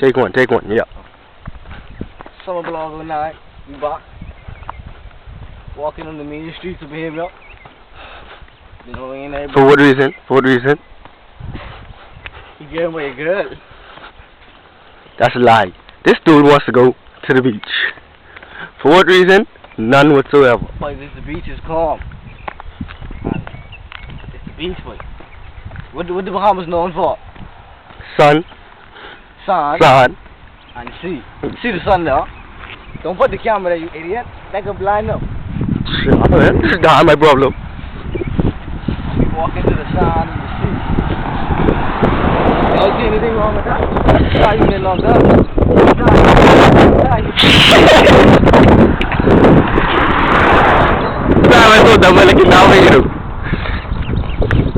Take one, yeah. Summer vlog night. We back. Walking on the main streets of behavior. You know, ain't everybody. For what reason? For what reason? You get away a girl. That's a lie. This dude wants to go to the beach. For what reason? None whatsoever. But the beach is calm. It's the beach, boy. What the Bahamas known for? Sun. Sun. And sea. See the sun there? Don't put the camera there, you idiot. That could blind up. Shit, this is not my problem. We walk into the sun and the sea. You don't see anything wrong with that? That's you been long time.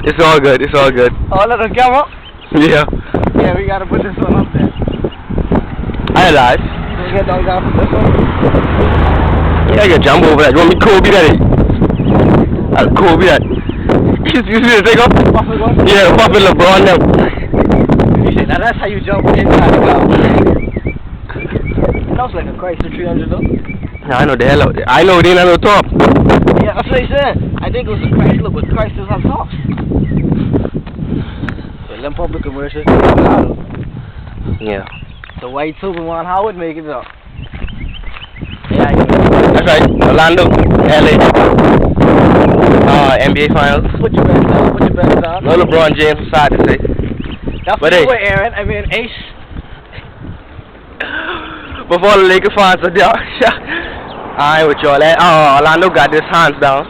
It's all good, it's all good. Oh, look, the camera? Yeah. Yeah, we gotta put this one up there. I alive. So we get down for this one? Yeah, I can jump over that. You want me to Kobe that? I'll Kobe that. You see the thing up? Yeah, Papa LeBron now. Now that's how you jump inside the car. It looks like a Chrysler 300 though. Yeah, I know the hell. I know it ain't on the top. Yeah, that's what he said. I think it was a Chrysler, but Chrysler's on top. So them public commercials. Yeah. The white Superman Howard make it up. Yeah, that's right. Orlando, LA. NBA Finals. Put your best down. Put your best down. No LeBron James was sad to say. That's what you were, Aaron. I mean, Ace. Before the Lakers fans are there, I ain't with y'all. Orlando got this hands down.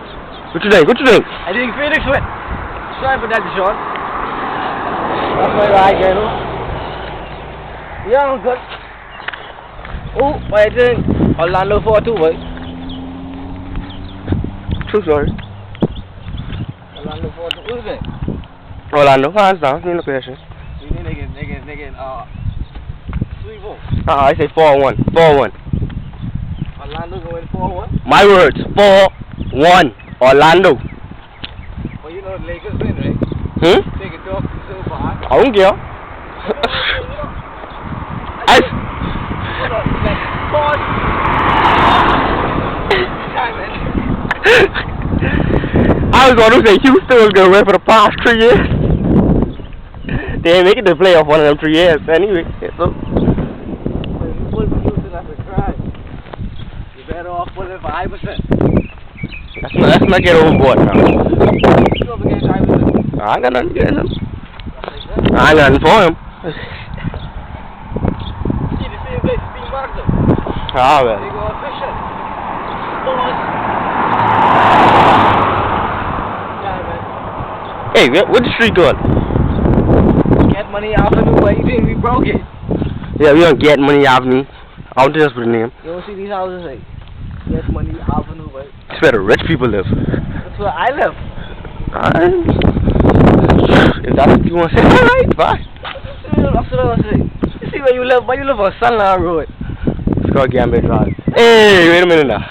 What you think? What you think? I think Phoenix win. Sorry for that, Deshaun. That's my right, Gano. Yeah, I'm good. Oh, what you think? Orlando 4-2, boy. True story. Orlando 4-2. What do you think? Orlando hands down. Need no question. You think they get sweep up? I say 4-1. 4-1. Orlando going 4-1? My words. 4-1. Orlando. Well, you know the Lakers win, right? Take it off so far. I don't care. I was going to say Houston was going to win for the past 3 years. They ain't making the playoff one of them 3 years anyway. So. You better off putting 5%. Let's not get overboard now. You over against 5%. I ain't got nothing against him. I ain't got nothing for him. See the same place being marked up. Ah, well. They go fishing. Hey, what the street doing? Get Money Avenue, where you think we broke it? Yeah, we don't Get Money Avenue. I don't just put the name. You don't see these houses like Get Money Avenue, right? It's where the rich people live. That's where I live. Alright. If that's what you want to say, alright, fine. That's what I was saying. You see where you live? Where you live on Sunline Road? It's called Gambia Drive. Hey, wait a minute now.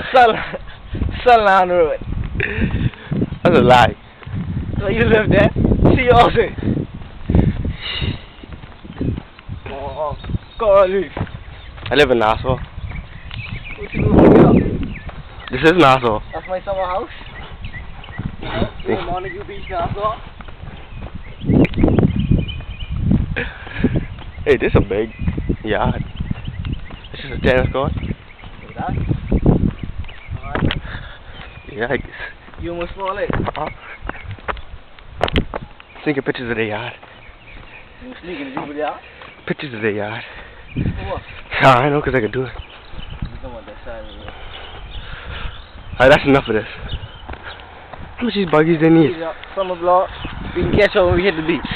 Sunline Road. That's a lie. So you live there? See you also. Oh, Coral Reef. I live in Nassau. What you doing here? This is Nassau. That's my summer house. Montague Beach, Nassau. Hey, this is a big yard. This is a tennis court. Look at that. Yeah, I guess. You almost fall it. Taking pictures of the yard. You sneaking the people there? Pictures of the yard. For what? I know, because I can do it. You don't want that side of it. Alright, that's enough of this. How much these buggies they need? Summer vlog. We can catch up when we hit the beach.